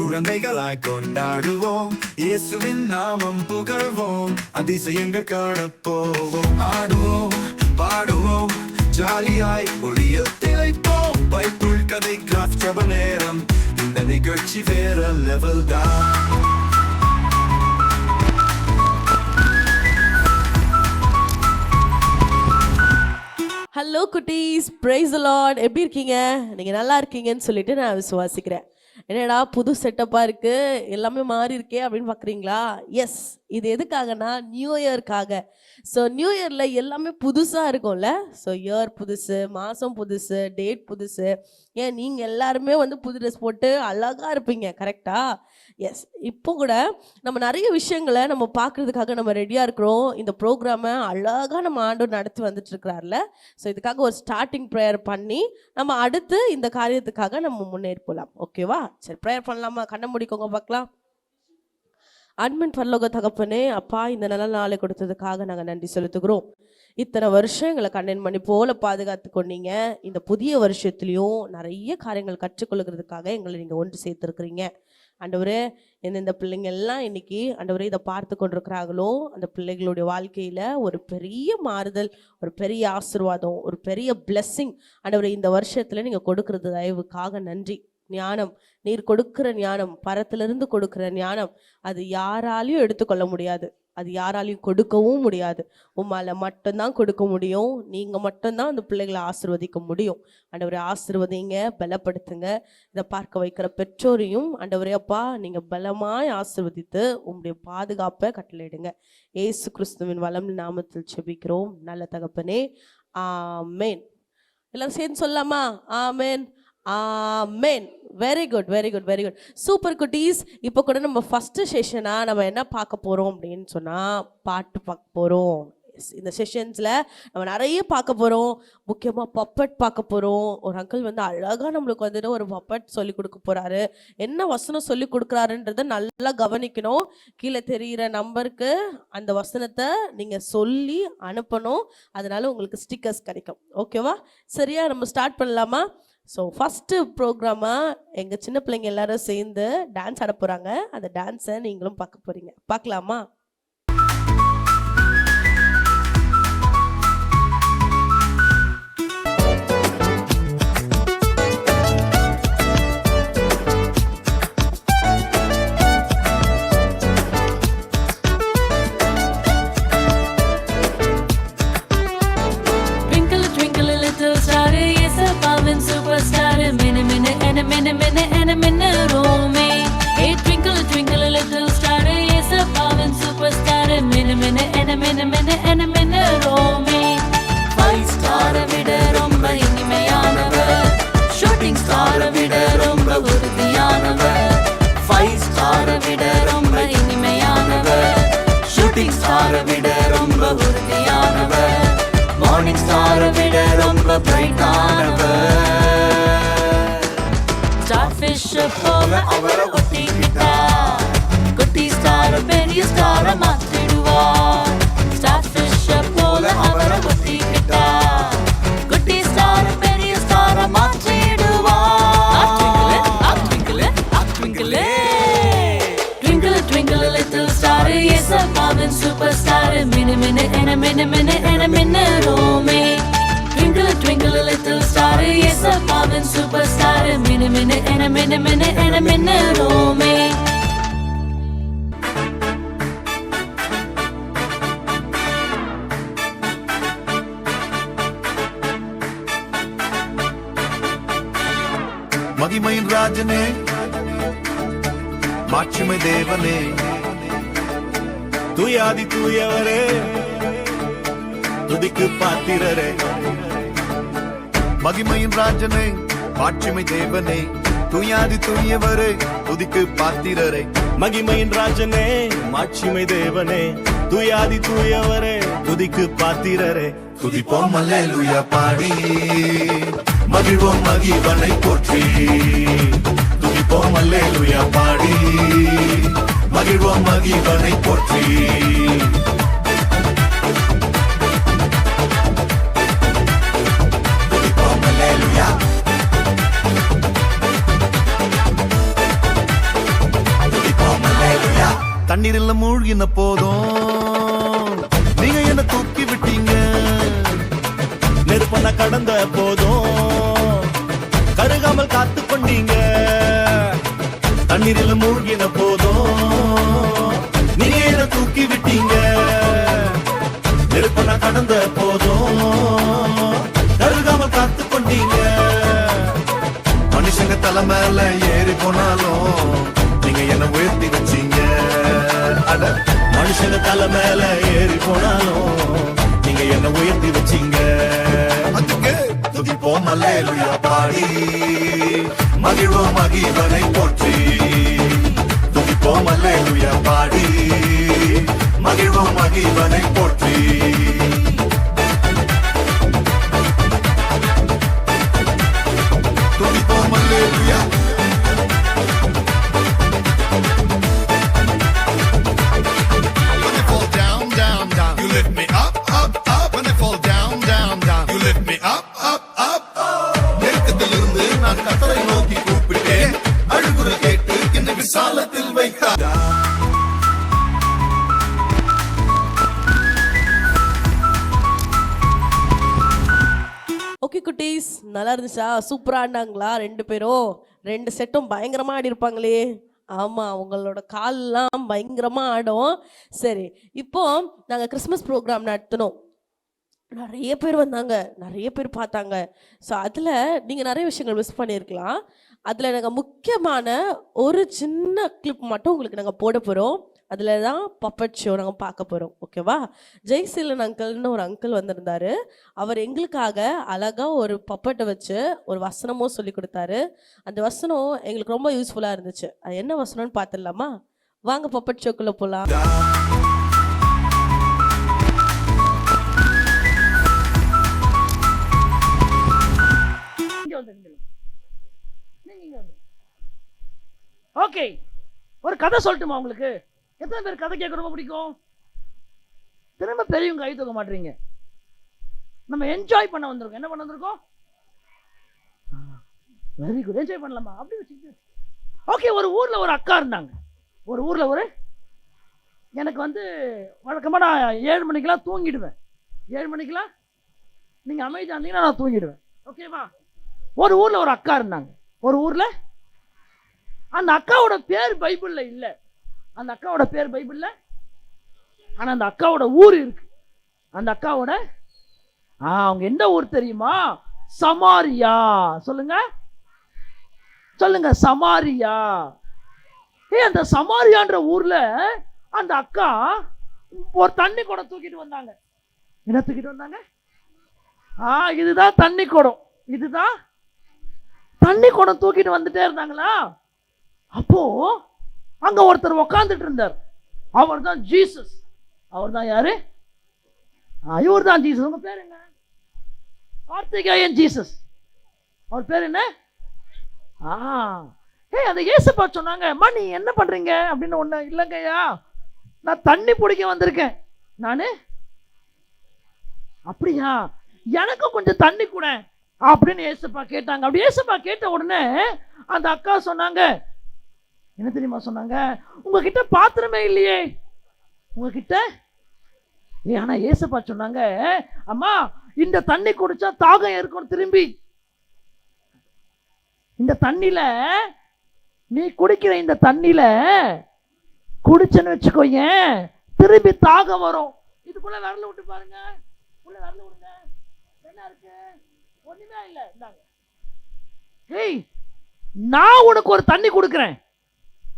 குழந்தைகளாய் கொண்டாடுவோம், இயேசுவின் நாமம் புகழ்வோம், அதிசயங்கள் காணப்போவோம். ஆடுவோம் பாடுவோம் ஜாலியாய் ஒளியில் திளைப்போம். பைபிள் கதை கிராஃப்ட் ஜெப நேரம், இந்த நிகழ்ச்சி வேற லெவல் தான். ஹலோ குட்டீஸ், பிரைஸ் தி லார்ட். எப்படி இருக்கீங்க? நீங்கள் நல்லா இருக்கீங்கன்னு சொல்லிட்டு நான் விசுவாசிக்கிறேன். என்னடா புது செட்டப்பாக இருக்குது, எல்லாமே மாறி இருக்கே அப்படின்னு பார்க்குறீங்களா? எஸ், இது எதுக்காகனா நியூ இயர்க்காக. ஸோ நியூ இயரில் எல்லாமே புதுசாக இருக்கும்ல. ஸோ இயர் புதுசு, மாதம் புதுசு, டேட் புதுசு. ஏன் நீங்கள் எல்லாருமே புது ட்ரெஸ் போட்டு அழகாக இருப்பீங்க, கரெக்டாக? எஸ், இப்போ கூட நம்ம நிறைய விஷயங்களை நம்ம பார்க்குறதுக்காக நம்ம ரெடியாக இருக்கிறோம். இந்த ப்ரோக்ராமை அழகாக நம்ம ஆண்டவர் நடத்தி வந்துட்டுருக்கிறார்ல. ஸோ இதுக்காக ஒரு ஸ்டார்டிங் ப்ரேயர் பண்ணி நம்ம அடுத்து இந்த காரியத்துக்காக நம்ம முன்னேறி போகலாம். ஓகேவா? சரி, ப்ரேயர் பண்ணலாமா? கண்ணை மூடிக்கோங்க பார்க்கலாம். அன்பின் பரலோக தகப்பனே, அப்பா, இந்த நல்ல நாளை கொடுத்ததுக்காக நாங்கள் நன்றி செலுத்துகிறோம். இத்தனை வருஷம் எங்களை கண்ணன் மணி போல பாதுகாத்து கொண்டீங்க. இந்த புதிய வருஷத்துலேயும் நிறைய காரியங்கள் கற்றுக்கொள்கிறதுக்காக எங்களை நீங்கள் ஒன்று சேர்த்துருக்குறீங்க. ஆண்டவரே, எந்தெந்த பிள்ளைங்க எல்லாம் இன்னைக்கு ஆண்டவரே இதை பார்த்து கொண்டிருக்கிறாங்களோ, அந்த பிள்ளைகளுடைய வாழ்க்கையில் ஒரு பெரிய மாறுதல், ஒரு பெரிய ஆசீர்வாதம், ஒரு பெரிய பிளெஸ்ஸிங் ஆண்டவரே இந்த வருஷத்தில் நீங்கள் கொடுக்கறது தயவுக்காக நன்றி. ஞானம், நீர் கொடுக்கிற ஞானம், பரத்திலிருந்து கொடுக்கிற ஞானம், அது யாராலையும் எடுத்துக்கொள்ள முடியாது, அது யாராலையும் கொடுக்கவும் முடியாது. உம்மால மட்டும்தான் கொடுக்க முடியும். நீங்கள் மட்டும்தான் அந்த பிள்ளைகளை ஆசீர்வதிக்க முடியும். ஆண்டவரே, ஆசீர்வதிங்க, பலப்படுத்துங்க. இதை பார்க்க வைக்கிற பெற்றோரையும் ஆண்டவரே அப்பா நீங்கள் பலமாய் ஆசீர்வதித்து உங்களுடைய பாதுகாப்பை கட்டளையிடுங்க. இயேசு கிறிஸ்துவின் வளம் நாமத்தில் செபிக்கிறோம் நல்ல தகப்பனே, ஆமேன். எல்லாரும் சேர்ந்து சொல்லலாமா? Amen, amen. Very good, very good, very good, super குட்டீஸ். இப்போ கூட நம்ம ஃபஸ்ட்டு செஷனாக நம்ம என்ன பார்க்க போகிறோம் அப்படின்னு சொன்னால், பாட்டு பார்க்க போகிறோம். இந்த செஷன்ஸில் நம்ம நிறைய பார்க்க போகிறோம். முக்கியமாக பப்பட் பார்க்க போகிறோம். ஒரு அங்கிள் அழகாக நம்மளுக்கு ஒரு பப்பட் சொல்லி கொடுக்க போகிறாரு. என்ன வசனம் சொல்லி கொடுக்குறாருன்றதை நல்லா கவனிக்கணும். கீழே தெரிகிற நம்பருக்கு அந்த வசனத்தை நீங்கள் சொல்லி அனுப்பணும். அதனால உங்களுக்கு ஸ்டிக்கர்ஸ் கிடைக்கும். ஓகேவா? சரியா? நம்ம ஸ்டார்ட் பண்ணலாமா? ஸோ ஃபஸ்ட்டு ப்ரோக்ராமாக எங்கள் சின்ன பிள்ளைங்க எல்லாரும் சேர்ந்து டான்ஸ் ஆட போகிறாங்க. அந்த டான்ஸை நீங்களும் பார்க்க போகிறீங்க. பார்க்கலாமா? அவரை ஒட்டிக்கிட்டா குட்டி ஸ்டார் பெரிய ஸ்டார மாத்திடுவா. ஸ்டார் ஃபிஷ் போல அவரை ஒட்டிக்கிட்டா குட்டி ஸ்டார் பெரிய ஸ்டார மாத்திடுவா. Twinkle twinkle little star, yes அப்பாவின் சூப்பர் ஸ்டார். மினு மினு என மினு மினு என மின்னுறோமே. Twinkle twinkle little star, yes அப்பாவின் சூப்பர் ஸ்டார். மினு மினு என மினு மினு என மின்னுறோமே. மகிமையின் ராஜனே, மாட்சிமை தேவனே, தூயாதி தூயவரே, துதிக்கு பாத்திரரே. மகிமையின் ராஜனே, மாட்சிமை தேவனே, தூயாதி தூயவரே, துதிக்கு பாத்திரரே. மகிமையின் ராஜனே, மாட்சிமை தேவனே, தூயாதி தூயவரே, துதிக்கு பாத்திரரே. துதிப்போம் அல்லேலூயா பாடி, மகிழ்வோம் மகிழ்வனை போற்றி. துதிப்போம் அல்லேலூயா பாடி, மகிழ்வோம் மகிழ்வனை போற்றி. துதிப்போம் அல்லேலூயா. தண்ணீரில் மூழ்கின போதும் நீங்க என்ன தூக்கி விட்டீங்க. நெருப்பன கடந்த போதும் கருகாமல் காத்து கொண்டீங்க. தண்ணீரில் மூழ்கின போதும் நீங்க என்ன தூக்கி விட்டீங்க. நெருப்பன கடந்த போதும் கருகாமல் காத்து கொண்டீங்க. மனுஷங்க தலை மேல ஏறி போனாலும் நீங்க என்ன உயர்த்தி வச்சீங்க. அட மனுஷங்க தலை மேல ஏறி போனாலும் நீங்க என்ன உயர்த்தி வச்சீங்க. அதுக்கு துதிப்போம் அல்லேலூயா பாடி மகிழ்வோம் மகிழ்வனை போற்றி. துதிப்போம் அல்லேலூயா பாடி மகிழ்வோம் மகிழ்வனை போற்றி. துதிப்போம் அல்லேலூயா. When I fall down, down, down, you lift me up, up, up. When I fall down, down, down, you lift me up, up, up. நெருக்கத்திலிருந்து நான் கர்த்தரை நோக்கி கூப்பிட்டேன். அழுகுரல் கேட்டு என்னை விசாலத்தில் வைத்தார். ஓகே குட்டீஸ், நல்லா இருந்துச்சா? சூப்பரா ஆடினாங்களா ரெண்டு பேரும்? ரெண்டு செட்டும் பயங்கரமா ஆடி இருப்பாங்களே. ஆமா, உங்களோட கால்லாம் பயங்கரமா ஆடும். சரி, இப்போ நாங்க கிறிஸ்மஸ் ப்ரோக்ராம் நடத்தினோம். நிறைய பேர் வந்தாங்க, நிறைய பேர் பார்த்தாங்க. ஸோ அதில் நீங்கள் நிறைய விஷயங்கள் மிஸ் பண்ணியிருக்கலாம். அதில் நாங்கள் முக்கியமான ஒரு சின்ன கிளிப் மட்டும் உங்களுக்கு நாங்கள் போட போகிறோம். அதில் தான் பப்பட் ஷோ நாங்கள் பார்க்க போகிறோம். ஓகேவா? ஜெய்சீலன் அங்கிள்னு ஒரு அங்கிள் வந்திருந்தாரு. அவர் எங்களுக்காக அழகாக ஒரு பப்பட்டை வச்சு ஒரு வசனமும் சொல்லி கொடுத்தாரு. அந்த வசனம் எங்களுக்கு ரொம்ப யூஸ்ஃபுல்லாக இருந்துச்சு. அது என்ன வசனம்னு பார்த்துடலாமா? வாங்க பப்பட் ஷோக்குள்ளே போகலாம். ஓகே, ஒரு கதை சொல்லட்டுமா உங்களுக்கு? எத்தனை பேர் கதை கேட்க ரொம்ப பிடிக்கும்? திரும்ப பெரியவங்க கை தூக்க மாட்டீங்க. நம்ம என்ஜாய் பண்ண வந்திருக்கோம். என்ன பண்ண வந்திருக்கோம்? வெரி குட், என்ஜாய் பண்ணலாமா? அப்படி வச்சுக்கிட்டு ஓகே. ஒரு ஊர்ல ஒரு அக்கா இருந்தாங்க. ஒரு ஊர்ல எனக்கு வழக்கமாக நான் 7 மணிக்கெல்லாம் தூங்கிடுவேன். 7 மணிக்கெல்லாம் நீங்கள் அமைதியாக இருந்தீங்கன்னா நான் தூங்கிடுவேன். ஓகேவா? ஒரு ஊர்ல ஒரு அக்கா இருந்தாங்க. ஒரு ஊர்ல அந்த அக்காவோட பேர் பைபிள்ல இல்ல. அந்த அக்காவோட பேர் பைபிள்ல, ஆனா அந்த அக்காவோட ஊர் இருக்கு. அந்த அக்காவோட அவங்க எந்த ஊர் தெரியுமா? சமாரியா. சொல்லுங்க சொல்லுங்க, சமாரியா. அந்த சமாரியான்ற ஊர்ல அந்த அக்கா ஒரு தண்ணி குடம் தூக்கிட்டு வந்தாங்க. என்ன தூக்கிட்டு வந்தாங்க? இதுதான் தண்ணி குடம். இதுதான் தண்ணி குடம் தூக்கிட்டு வந்துட்டே இருந்தாங்களா? அப்போ அங்க ஒருத்தர் உக்காந்துட்டு இருந்தார். அவர் தான் ஜீசஸ். அவர் தான் யாரு? இவர் தான் ஜீசஸ். உங்க பேர் என்ன? கார்த்திகேயன் ஜீசஸ். அவர் பேர் என்ன? அந்த இயேசுப்பா சொன்னாங்க, அம்மா நீ என்ன பண்றீங்க அப்படின்னு. ஒண்ணு இல்லைங்கய்யா, நான் தண்ணி பிடிக்க வந்திருக்கேன். நானு அப்படியா, எனக்கும் கொஞ்சம் தண்ணி கூட அப்படின்னு ஏசப்பா கேட்டாங்க. அப்படி ஏசப்பா கேட்ட உடனே அந்த அக்கா சொன்னாங்க, என்ன தெரியுமா சொன்னாங்க? உங்ககிட்ட பாத்திரமே இல்லையே உங்ககிட்ட. ஆனா ஏசப்பா சொன்னாங்க, அம்மா இந்த தண்ணி குடிச்சா தாகம் இருக்கும். திரும்பி இந்த தண்ணில, நீ குடிக்கிற இந்த தண்ணில குடிச்சன்னு வச்சுக்கோங்க, திரும்பி தாகம் வரும். இதுக்குள்ள விரல விட்டு பாருங்க. உள்ள விரல விடுங்க. என்ன இருக்கு? ஒண்ணுமே இல்லை. ஏய், நான் உனக்கு ஒரு தண்ணி கொடுக்குறேன்.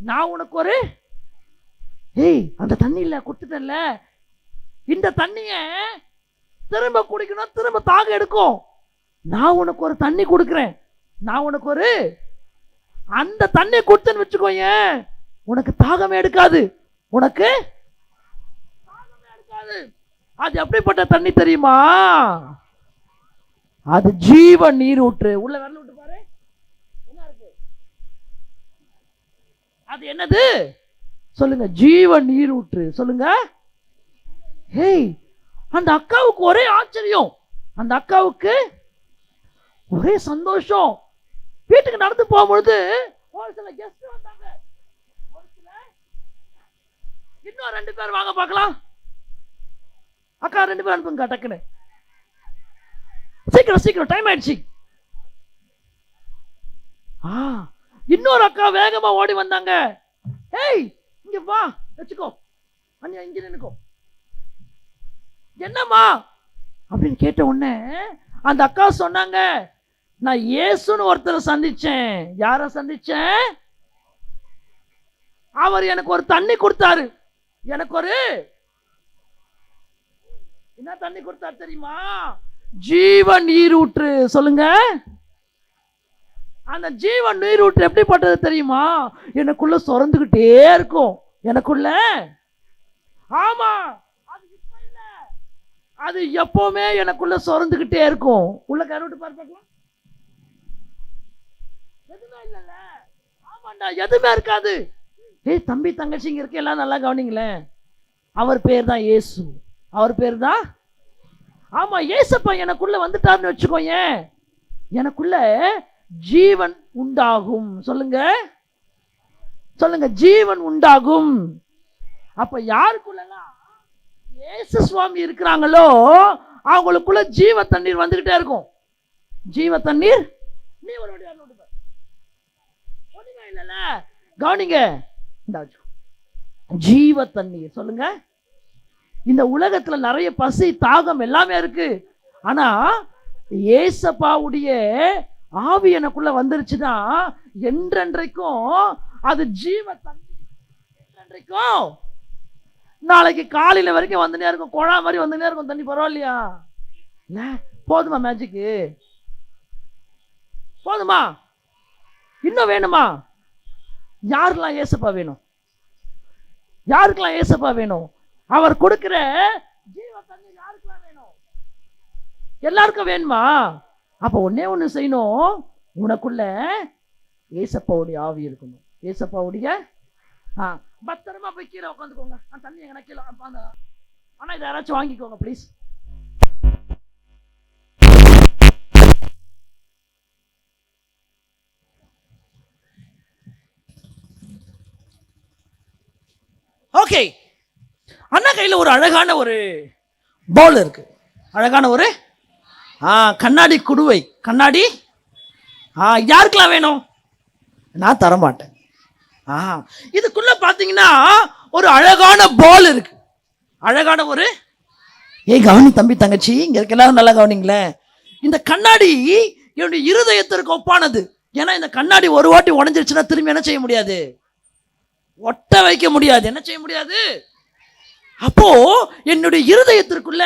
நான் உனக்கு ஒரு அந்த தண்ணியில கொடுத்துட்டேன்ல, இந்த தண்ணிய திரும்ப குடிக்கணும், திரும்ப தாகம் எடுக்கும். நான் உனக்கு ஒரு தண்ணி கொடுக்குறேன். நான் உனக்கு ஒரு அந்த தண்ணியை கொடுத்தேன்னு வச்சுக்கோங்க, உனக்கு தாகமே எடுக்காது. உனக்கு தாகமே எடுக்காது. அது எப்படிப்பட்ட தண்ணி தெரியுமா? அது ஜீவ நீர் ஊற்று. உள்ள வரல விட்டு பாரு. என்ன இருக்கு? அது என்னது? சொல்லுங்க. ஜீவ நீர் ஊற்று. சொல்லுங்க. அந்த அக்காவுக்கு ஒரே ஆச்சரியம், அந்த அக்காவுக்கு ஒரே சந்தோஷம். வீட்டுக்கு நடந்து போகும்பொழுது ஒரு சில கெஸ்ட் வந்தாங்க. ஒரு சில அக்கா 2 பேர் வாங்க பார்க்கலாம். அக்கா 2 பேர் அனுப்புங்க டக்குன்னு. சீக்கிரம் டைம் ஆயிடுச்சு. இன்னொரு அக்கா வேகமா ஓடி வந்தாங்க. ஏய் இங்க வா, வச்சுக்கோ, அண்ணா இங்க நின்னுக்கோ. என்னம்மா அப்படின்னு கேட்ட உடனே அந்த அக்கா சொன்னாங்க, நான் இயேசுன்னு ஒருத்தரை சந்திச்சேன். யார சந்திச்சேன்? அவர் எனக்கு ஒரு தண்ணி கொடுத்தாரு. எனக்கு ஒரு என்ன தண்ணி கொடுத்தாரு தெரியுமா? ஜீவன் நீரூற்று. சொல்லுங்க. அந்த ஜீவன் நீரூற்று எப்படிப்பட்டது தெரியுமா? எனக்குள்ள சொரந்துகிட்டே இருக்கும். எனக்குள்ள. ஆமா, அது இப்ப இல்ல, அது எப்பவுமே எனக்குள்ள சொரந்துகிட்டே இருக்கும். உள்ள கருவிட்டு பார்க்கலாம். எதுவுமே இல்லைல்ல. ஆமாண்டா, எதுவுமே இருக்காது. ஏய் தம்பி தங்கச்சிங்க இருக்க எல்லாம் நல்லா கவனிங்களேன். அவர் பேர் தான் இயேசு. அவர் பேர் தான். ஆமா, இயேசப்பா எனக்குள்ள வந்துட்டாருன்னு வச்சுக்கோங்க, எனக்குள்ள ஜீவன் உண்டாகும். சொல்லுங்க, ஜீவன் உண்டாகும். அப்ப யாருக்குள்ளலாம் இயேசு சுவாமி இருக்கிறாங்களோ அவங்களுக்குள்ள ஜீவ தண்ணீர் வந்துகிட்டே இருக்கும். ஜீவ தண்ணீர். நீ ஒரு இல்ல கவனிங்க, ஜீவ தண்ணீர். சொல்லுங்க. இந்த உலகத்துல நிறைய பசி தாகம் எல்லாமே இருக்கு. ஆனா ஏசப்பாவுடைய ஆவி எனக்குள்ள வந்துருச்சுன்னா என்றென்றைக்கும் அது ஜீவ தண்ணீர். என்றென்றைக்கும். நாளைக்கு காலையில வரைக்கும் வந்துனே இருக்கும். குழா மாதிரி வந்துனே இருக்கும் தண்ணி. பரவாயில்லையா? போதுமா? மேஜிக்கு போதுமா? இன்னும் வேணுமா? யாருக்கெல்லாம் ஏசப்பா வேணும்? யாருக்கெல்லாம் ஏசப்பா வேணும்? அவர் கொடுக்கிற ஜீவ தண்ணீர் யாருக்கெல்லாம் வேணும்? எல்லாருக்கும் வேணுமா? அப்ப ஒன்னே ஒண்ணு செய்யணும். உனக்குள்ள ஏசப்பாவுடைய ஆவி இருக்கணும். ஏசப்பாவுடைய பத்திரமா போய் கீழே உட்காந்துக்கோங்க. தண்ணி எங்க கீழே. ஆனா இதை யாராச்சும் வாங்கிக்கோங்க ப்ளீஸ். ஓகே, அண்ணா கையில் ஒரு அழகான ஒரு பவுல் இருக்கு. அழகான ஒரு கண்ணாடி குடுவை. கண்ணாடி யாருக்கெல்லாம் வேணும்? நான் தரமாட்டேன். இதுக்குள்ள பாத்தீங்கன்னா ஒரு அழகான பால் இருக்கு. அழகான ஒரு கவனி தம்பி தங்கச்சி, இங்க இருக்க எல்லாரும் நல்லா கவனிங்களேன். இந்த கண்ணாடி என்னுடைய இருதயத்திற்கு ஒப்பானது. ஏன்னா இந்த கண்ணாடி ஒரு வாட்டி உடஞ்சிருச்சுன்னா திரும்பி என்ன செய்ய முடியாது? ஒட்ட வைக்க முடியாது. என்ன செய்ய முடியாது? அப்போ என்னுடைய இருதயத்திற்குள்ள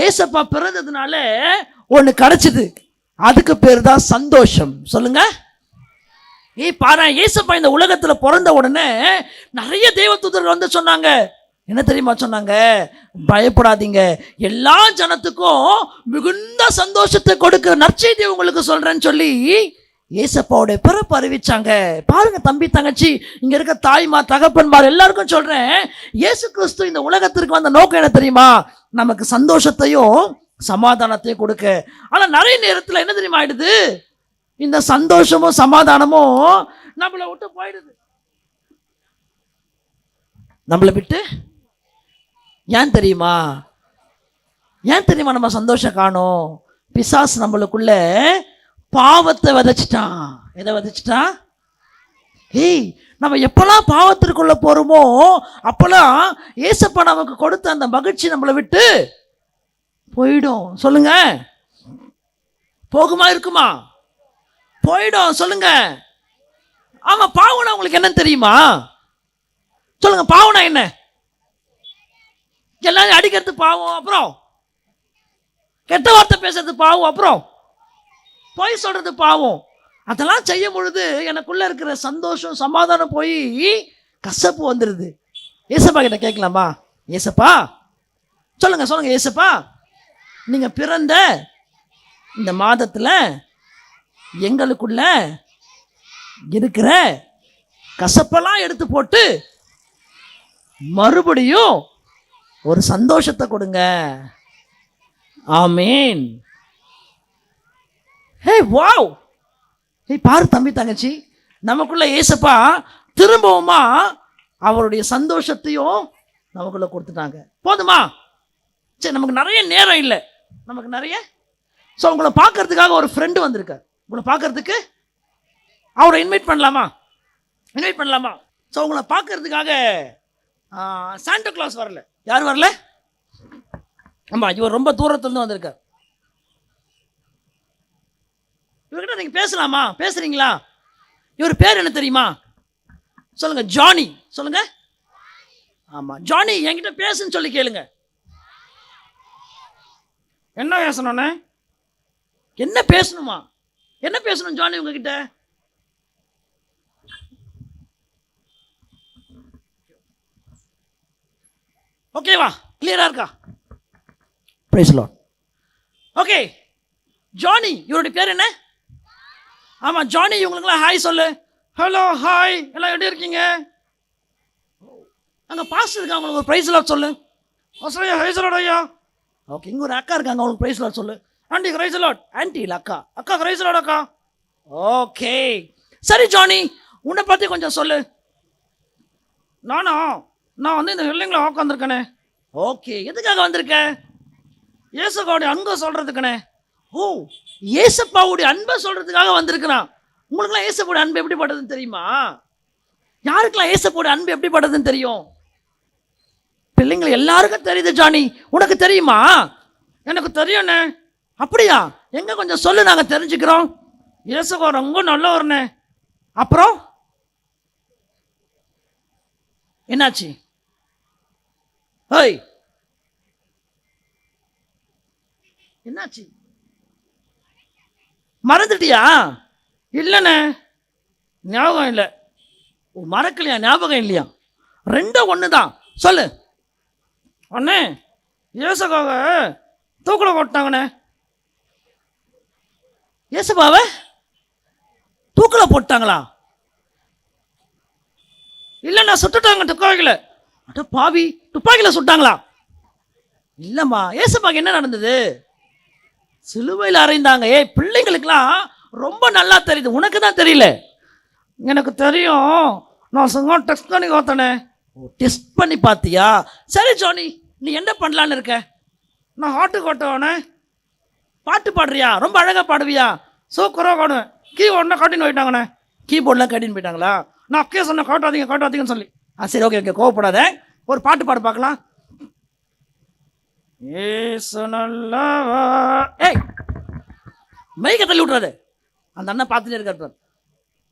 ஏசப்பா பிறந்ததுனால ஒண்ணு கிடைச்சது. அதுக்கு பேர் தான் சந்தோஷம். சொல்லுங்க. பாரு, ஏசப்பா இந்த உலகத்துல பிறந்த உடனே நிறைய தேவதூதர்கள் வந்து சொன்னாங்க. என்ன தெரியுமா சொன்னாங்க? பயப்படாதீங்க, எல்லா ஜனத்துக்கும் மிகுந்த சந்தோஷத்தை கொடுக்க நற்செய்தி உங்களுக்கு சொல்றேன்னு சொல்லி ஏசப்பாவுடைய பிறப்பு அறிவிச்சாங்க. பாருங்க தம்பி தங்கச்சி, இங்க இருக்க தாய்மா தகப்பன்மார் எல்லாருக்கும் சொல்றேன், இயேசு கிறிஸ்து இந்த உலகத்திற்கு வந்த நோக்கம் என்ன தெரியுமா? நமக்கு சந்தோஷத்தையும் சமாதானத்தையும் கொடுக்க. ஆனா நிறைய நேரத்துல என்ன தெரியுமா ஆயிடுது? இந்த சந்தோஷமும் சமாதானமும் நம்மளை விட்டு போயிடுது. நம்மளை விட்டு. ஏன் தெரியுமா? நம்ம சந்தோஷம் காணோம்? பிசாசு நம்மளுக்குள்ள பாவத்தை விதைச்சிட்டான். எதை விதைச்சிட்டான்? நம்ம எப்பெல்லாம் பாவத்திற்குள்ள போறோமோ அப்பெல்லாம் ஏசப்பா நமக்கு கொடுத்த அந்த மகிழ்ச்சி நம்மளை விட்டு போயிடும். சொல்லுங்க. போகுமா? இருக்குமா? போயிடும். சொல்லுங்க. ஆமா, பாவனா உங்களுக்கு என்ன தெரியுமா? சொல்லுங்க. பாவனா என்ன? எல்லாரும் அடிக்கிறது பாவம், அப்புறம் கெட்ட வார்த்தை பேசுறது பாவம், அப்புறம் பொய் சொல்றது பாவம். அதெல்லாம் செய்யும் பொழுது எனக்குள்ள இருக்கிற சந்தோஷம் சமாதானம் போய் கசப்பு வந்துடுது. ஏசப்பா கிட்ட கேட்கலாமா? ஏசப்பா சொல்லுங்க, ஏசப்பா நீங்க பிறந்த இந்த மாதத்துல எங்களுக்குள்ள இருக்கிற கசப்பெல்லாம் எடுத்து போட்டு மறுபடியும் ஒரு சந்தோஷத்தை கொடுங்க. ஆமீன். வாவ். பாரு தம்பி தங்கச்சி, நமக்குள்ள ஏசப்பா திரும்பவுமா அவருடைய சந்தோஷத்தையும் நமக்குள்ள கொடுத்துட்டாங்க. போதுமா? சரி, நமக்கு நிறைய நேரம் இல்லை, நமக்கு நிறைய. ஸோ உங்களை பார்க்கறதுக்காக ஒரு ஃப்ரெண்டு வந்திருக்கார். உங்களை பார்க்கறதுக்கு அவரை இன்வைட் பண்ணலாமா? இன்வைட் பண்ணலாமா? ஸோ உங்களை பார்க்கறதுக்காக சாண்டா கிளாஸ் வரல. யார் வரல? ஆமாம், இவர் ரொம்ப தூரத்துலேருந்து வந்திருக்கார். இவர்கிட்ட நீங்கள் பேசலாமா? பேசுறீங்களா? இவர் பேர் என்ன தெரியுமா? சொல்லுங்க. ஜானி. சொல்லுங்க. ஆமாம், ஜானி என்கிட்ட பேசுன்னு சொல்லி கேளுங்க. என்ன பேசணும்னே? என்ன பேசணுமா? என்ன பேசணும் ஜானி உங்ககிட்ட? ஓகேவா? கிளியரா இருக்கா? Praise the lord. Okay, Johnny இவருடைய பேர் என்ன? ஆமா, ஜானி. இவங்களுக்குலாம் ஹாய் சொல்லு. ஹலோ, ஹாய், எல்லாம் எப்படி இருக்கீங்க? அங்கே பாஸ்டர் இருக்காங்க, அவங்களுக்கு ஒரு பிரைஸ் லார்ட் சொல்லு. ஐயா, பிரைஸ் லார்ட் ஐயா. ஓகே, இங்கே ஒரு அக்கா இருக்காங்க, அவங்களுக்கு பிரைஸ் லார்ட் சொல்லு. Aunty praise lord. ஆண்டி இல்லை, அக்கா. அக்கா பிரைஸ் லார்ட் அக்கா. ஓகே, சரி ஜானி, உன்னை பற்றி கொஞ்சம் சொல்லு. நான் வந்து இந்த பில்டிங்கில் உட்காந்துருக்கேனே. ஓகே, எதுக்காக வந்திருக்கேன்? ஏசப்பாவுடைய அன்பை சொல்கிறதுக்குனே. ஓ, ஏசப்பாவுடைய அன்பை சொல்கிறதுக்காக வந்திருக்கிறான். உங்களுக்குலாம் ஏசப்பாவுடைய அன்பு எப்படிப்பட்டதுன்னு தெரியுமா? யாருக்கெல்லாம் ஏசப்பாவுடைய அன்பு எப்படிப்பட்டதுன்னு தெரியும்? பிள்ளைங்கள் எல்லாருக்கும் தெரியுது ஜானி. உனக்கு தெரியுமா? எனக்கு தெரியும்ண்ணே. அப்படியா? எங்க கொஞ்சம் சொல்லு, நாங்கள் தெரிஞ்சுக்கிறோம். ஏசப்பா ரொம்ப நல்லவர்ண்ணே. அப்புறம் என்னாச்சு? ஹேய், என்னாச்சு? மறந்துட்டியா? இல்லைண்ணே, ஞாபகம் இல்லை. மறக்கலையா? ஞாபகம் இல்லையா? ரெண்டும் ஒன்று தான். சொல்லு. அண்ணே, ஏசப்பாவ தூக்கில் போட்டாங்கண்ணே. ஏசப்பாவ தூக்கில் போட்டாங்களா? இல்லைண்ணா, சுட்டுட்டாங்க துப்பாக்கியில். அட பாவி, துப்பாக்கியில் சுட்டாங்களா? இல்லைம்மா, ஏசப்பாக்கு என்ன நடந்தது? சிலுவையில் அறைந்தாங்க. ஏய், பிள்ளைங்களுக்கெல்லாம் ரொம்ப நல்லா தெரியுது, உனக்கு தான் தெரியல. எனக்கு தெரியும், நான் சும்மா டெஸ்ட் பண்ணி பார்த்தனே. டெஸ்ட் பண்ணி பார்த்தியா? சரி ஜானி, நீ என்ன பண்ணலான்னு இருக்க? நான் ஹாட்டு கோட்டவனே. பாட்டு பாடுறியா? ரொம்ப அழகாக பாடுவியா? சூப்பராக பாடுவேன். கீபோர்ட்னா காட்டின்னு போயிட்டாங்கண்ணே. கீபோர்ட்லாம் கட்டின்னு போயிட்டாங்களா? நான் அக்கே சொன்னேன் காட்டாதீங்கன்னு சொல்லி. சரி, ஓகே, கோவப்படாத. ஒரு பாட்டு பாடு பார்க்கலாம். ஏசு நல்லவர். ஏய், மைக்கை தள்ளி விட்றாரு. அந்த அண்ணன் பார்த்துட்டே இருக்கார்.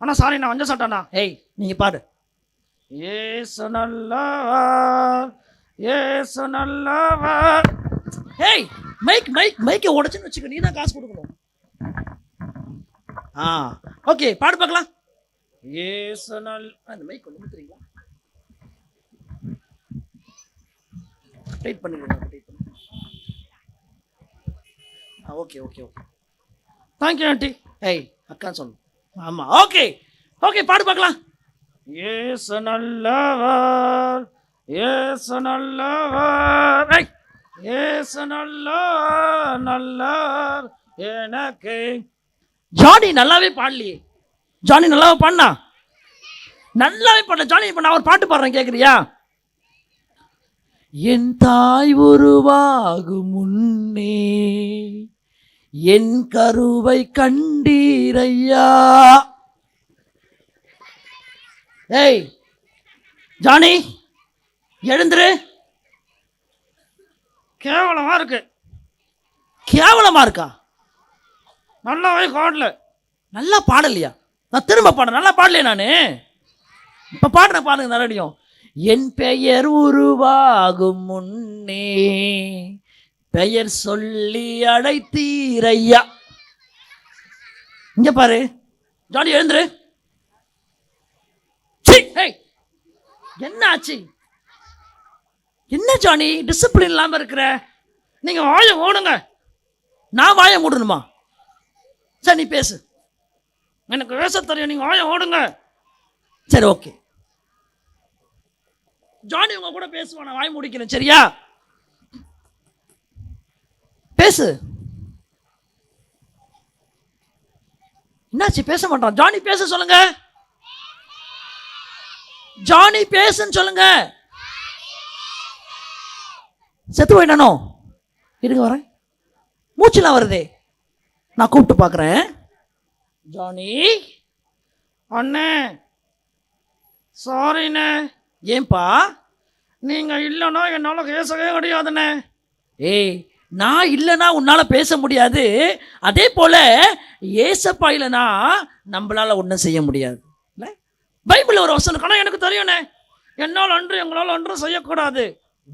ஆனால் சாரி, நான் வஞ்ச சாட்டானா. ஏய், நீங்கள் பாடு. ஏசு நல்லவர், ஏசு நல்லவர். ஏய், மைக்கை உடச்சுன்னு வச்சுக்க, நீ தான் காசு கொடுக்கணும். ஓகே, பாடு பார்க்கலாம். ஏசு அந்த மைக் கொண்டு வந்துறீங்களா? டைட் பண்ணிடுங்க. Okay, thank you aunty. ஏய், அக்கா சொல்லு. ஆமாம், ஓகே, பாடு பார்க்கலாம். ஏசு நல்லவர், ஏசு நல்லவர். ஏசு நல்லவர் எனக்கு. ஜானி நல்லாவே பாடலையே. ஜானி நல்லாவே பாடினா? நல்லாவே பாடல ஜானி. இப்போ நான் ஒரு பாட்டு பாடுறேன், கேட்குறியா? என் தாய் உருவாகும் முன்னே என் கருவை கண்டீரையா. ஏய் ஜானி, எழுந்துரு. கேவலமா இருக்கு. கேவலமா இருக்கா? நல்லாவே பாடல. நல்லா பாடலையா? நான் திரும்ப பாடுறேன். நல்லா பாடலையா? நான் இப்போ பாடுறேன், பாருங்க மறுபடியும். என் பெயர் உருவாகும் முன்னே பெயர் சொல்லி அழைத்தீரையா. இங்க பாரு ஜானி, எழுந்துரு. என்ன ஆச்சு? என்ன ஜானி டிசிப்ளின் இல்லாம இருக்கிற? நீங்க வாயை ஓடுங்க. நான் வாயை மூடணுமா? சரி, நீ பேசு. எனக்கு பேச தெரியும், நீங்க வாயை ஓடுங்க. சரி, ஓகே. ஜானி உங்க கூட பேசுவான், நான் வாய் முடிக்கிறேன், சரியா? பேசு. என்னாச்சு? பேச மாட்டான். ஜானி பேச சொல்லுங்க. ஜானி பேசுன்னு சொல்லுங்க. செத்து போயிட்டானோ? இருங்க வரேன், மூச்சுலாம் வருதே. நான் கூப்பிட்டு பார்க்குறேன். ஜானி அண்ணே, சாரிண்ணே. ஏன்பா? நீங்கள் இல்லைன்னா என்னால் பேசவே முடியாதுண்ணே. ஏய், நான் இல்லைன்னா உன்னால் பேச முடியாது. அதே போல் ஏசப்பா இல்லைன்னா நம்மளால் ஒன்றும் செய்ய முடியாது. இல்லை, பைபிளில் ஒரு வசனம் ஆனால் எனக்கு தெரியும்ண்ணே, என்னால் அன்று எங்களால் ஒன்றும் செய்யக்கூடாது.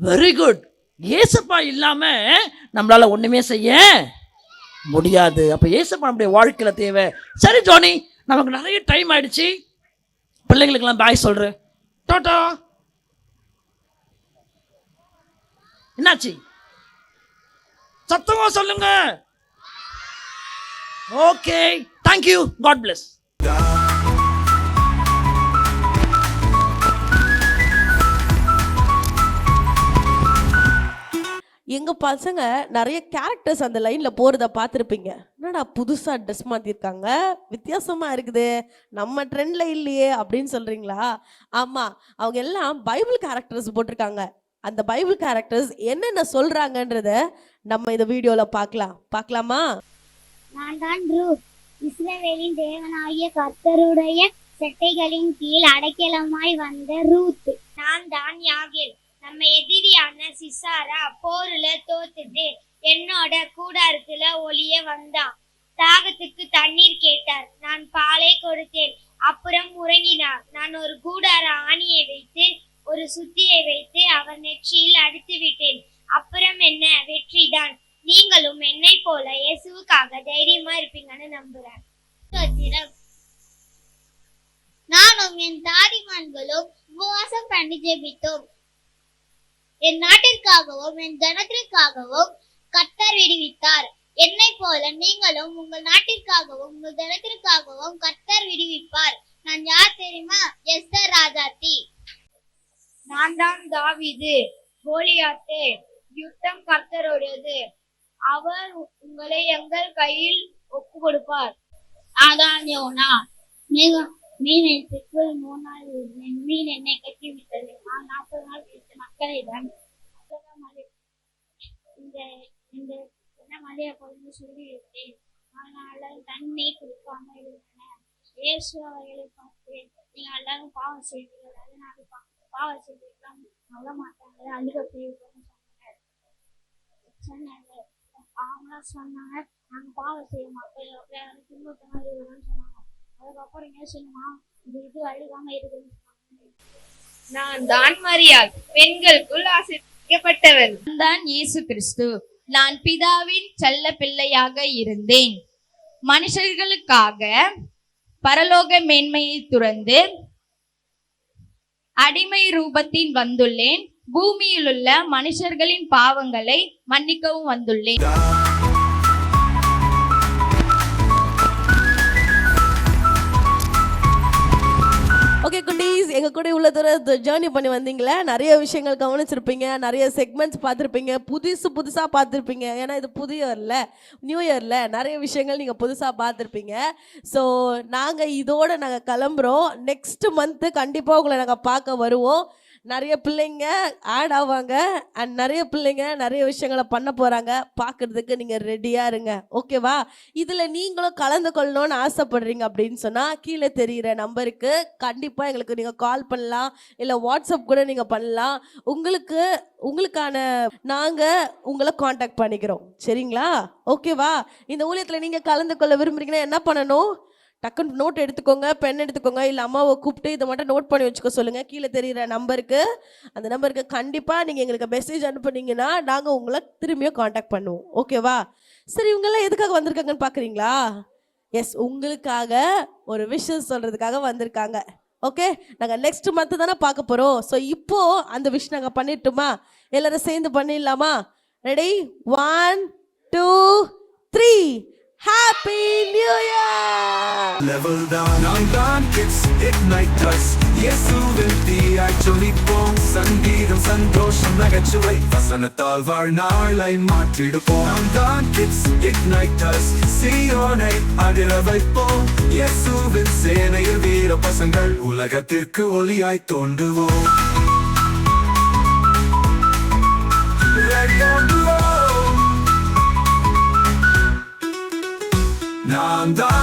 Very good. ஏசப்பா இல்லாமல் நம்மளால் ஒன்றுமே செய்ய முடியாது. அப்போ ஏசப்பா நம்முடைய வாழ்க்கையில் தேவை. சரி ஜானி, நமக்கு நிறைய டைம் ஆயிடுச்சு, பிள்ளைங்களுக்கெல்லாம் பாய் சொல்கிறேன். டாட்டா. என்னாச்சு? சத்தமா சொல்லுங்க. Okay, thank you, god bless. எங்க பசங்க நிறைய கேரக்டர்ஸ் அந்த லைன்ல போறத பார்த்துருப்பீங்க. என்னடா புதுசா ட்ரெஸ் மாத்திருக்காங்க, வித்தியாசமா இருக்குது, நம்ம ட்ரெண்ட்ல இல்லையே அப்படின்னு சொல்றீங்களா? ஆமா, அவங்க எல்லாம் பைபிள் கேரக்டர்ஸ் போட்டிருக்காங்க. அந்த பைபிள் கேரக்டர்ஸ் என்னென்ன சொல்றாங்கன்றத நம்ம இந்த வீடியோல பார்க்கலாமா? நான் தான் ரூத், இஸ்ரவேலின் தேவனாகிய கர்த்தருடைய செட்டைகளின் கீழ் அடைக்கலமாய் வந்த ரூத். நான் தான் யாகேல், நம்ம எதிரியான சிசாரா போர்ல தோத்துட்டு என்னோட கூடாரத்துல ஒளிய வந்தான். தாகத்துக்கு தண்ணீர் கேட்டார், நான் பாலை கொடுத்தேன். அப்புறம் உறங்கினார். நான் ஒரு கூடார ஆணியை வைத்து ஒரு சுத்தியை வைத்து அவர் நெற்றியில் அடித்து விட்டேன். அப்புறம் என்ன, வெற்றிதான். நீங்களும் என்னை போல இயேசுவுக்காக தைரியமா இருப்பீங்கன்னு நம்புறேன். நானும் என் தாதிமான்களும் உபவாசம் பண்ணி ஜெபித்தோம். என் நாட்டிற்காகவும் என் ஜனத்திற்காகவும் கர்த்தர் விடுவித்தார். என்னை போல நீங்களும் உங்கள் நாட்டிற்காகவும் உங்கள் ஜனத்திற்காகவும் கர்த்தர் விடுவிப்பார். நான் யார் தெரியுமா? எஸ்தர் ராஜாத்தி. நான் தான் தாவீது, கோலியாத்தே. யுத்தம் கர்த்தருடையது, அவர் உங்களை எங்கள் கையில் ஒப்பு கொடுப்பார். அதான் யோனா, மீனை 3 நாள் மீன் என்னை கட்டி விட்டது. நான் 40 நாள் வைத்த மக்களிடம் இந்த மலையை கொண்டு சொல்லிவிட்டேன். ஆனால் தண்ணீர் குடிக்காம இருந்தன. இயேசு அவர்களை பார்த்து, நீங்க எல்லாரும் பாவம் செய்வீர்கள், அதனால பாவம் செய்திருக்கலாம் சொல்ல மாட்டாங்க, அழுக போயிருக்கோம்னு சொன்னாங்க. அவங்களாம் சொன்னாங்க, நாங்க பாவம் செய்ய மாட்டோம், துன்பத்தமாக இருக்குன்னு சொன்னாங்க. அதுக்கப்புறம் என்ன சொல்லுமா, இது அழுகாம இருக்குன்னு சொன்னாங்க. நான் தான் மரியாள், பெண்களுக்குள் ஆசீர்வதிக்கப்பட்டவள். நான் தான் இயேசு கிறிஸ்து. நான் பிதாவின் செல்ல பிள்ளையாக இருந்தேன். மனுஷர்களுக்காக பரலோக மேன்மையை துறந்து அடிமை ரூபத்தில் வந்துள்ளேன். பூமியிலுள்ள மனுஷர்களின் பாவங்களை மன்னிக்கவும் வந்துள்ளேன். ஓகே குட்டீஸ், எங்க கூட உள்ள தூரம் ஜேர்னி பண்ணி வந்தீங்களே, நிறைய விஷயங்கள் கவனிச்சிருப்பீங்க, நிறைய செக்மெண்ட்ஸ் பார்த்துருப்பீங்க, புதுசா பார்த்துருப்பீங்க. ஏன்னா இது புதிய இயர்ல, நியூ இயர்ல நிறைய விஷயங்கள் நீங்க புதுசா பார்த்துருப்பீங்க. ஸோ நாங்கள் கிளம்புறோம். நெக்ஸ்ட் மந்த்து கண்டிப்பாக உங்களை நாங்கள் பார்க்க வருவோம். நிறைய பிள்ளைங்க ஆட் ஆவாங்க அண்ட் நிறைய பிள்ளைங்க நிறைய விஷயங்களை பண்ண போகிறாங்க. பார்க்குறதுக்கு நீங்கள் ரெடியாக இருங்க, ஓகேவா? இதில் நீங்களும் கலந்து கொள்ளணும்னு ஆசைப்படுறீங்க அப்படின்னு சொன்னால் கீழே தெரிகிற நம்பருக்கு கண்டிப்பாக எங்களுக்கு நீங்கள் கால் பண்ணலாம், இல்லை வாட்ஸ்அப் கூட நீங்கள் பண்ணலாம். உங்களுக்கான நாங்கள் உங்களை காண்டாக்ட் பண்ணிக்கிறோம், சரிங்களா? ஓகேவா? இந்த ஊழியத்தில் நீங்கள் கலந்து கொள்ள விரும்புகிறீங்கன்னா என்ன பண்ணணும்? டக்குன்னு நோட் எடுத்துக்கோங்க, பென் எடுத்துக்கோங்க, இல்லை அம்மாவை கூப்பிட்டு இதை மட்டும் நோட் பண்ணி வச்சுக்க சொல்லுங்கள். கீழே தெரிகிற நம்பருக்கு, அந்த நம்பருக்கு கண்டிப்பாக நீங்கள் எங்களுக்கு மெசேஜ் அனுப்புனீங்கன்னா நாங்கள் உங்களை திரும்பியும் காண்டாக்ட் பண்ணுவோம், ஓகேவா? சரி, இவங்கெல்லாம் எதுக்காக வந்திருக்காங்கன்னு பார்க்குறீங்களா? எஸ், உங்களுக்காக ஒரு விஷயம் சொல்கிறதுக்காக வந்திருக்காங்க. ஓகே, நாங்கள் நெக்ஸ்ட் மந்த்து தானே பார்க்க போகிறோம். ஸோ இப்போது அந்த விஷயம் நாங்கள் பண்ணிட்டுமா? எல்லோரும் சேர்ந்து பண்ணிடலாமா? Ready? 1 2 3. Happy New Year! Level down, நான் தான் kids ignite us. இயேசுவின் தீயாய் ஜொலிப்போம். சங்கீதம், சந்தோஷம், நகைச்சுவை வசனத்தால் வாழ்நாளை மாற்றிடுவோம். நாம் தான் kids ignite us. சீயோனை அதிர வைப்போம். இயேசுவின் சேனையில் வீர பசங்கள் உலகத்திற்கு ஒளியாய் தோன்றுவோம். Ready நான் தான்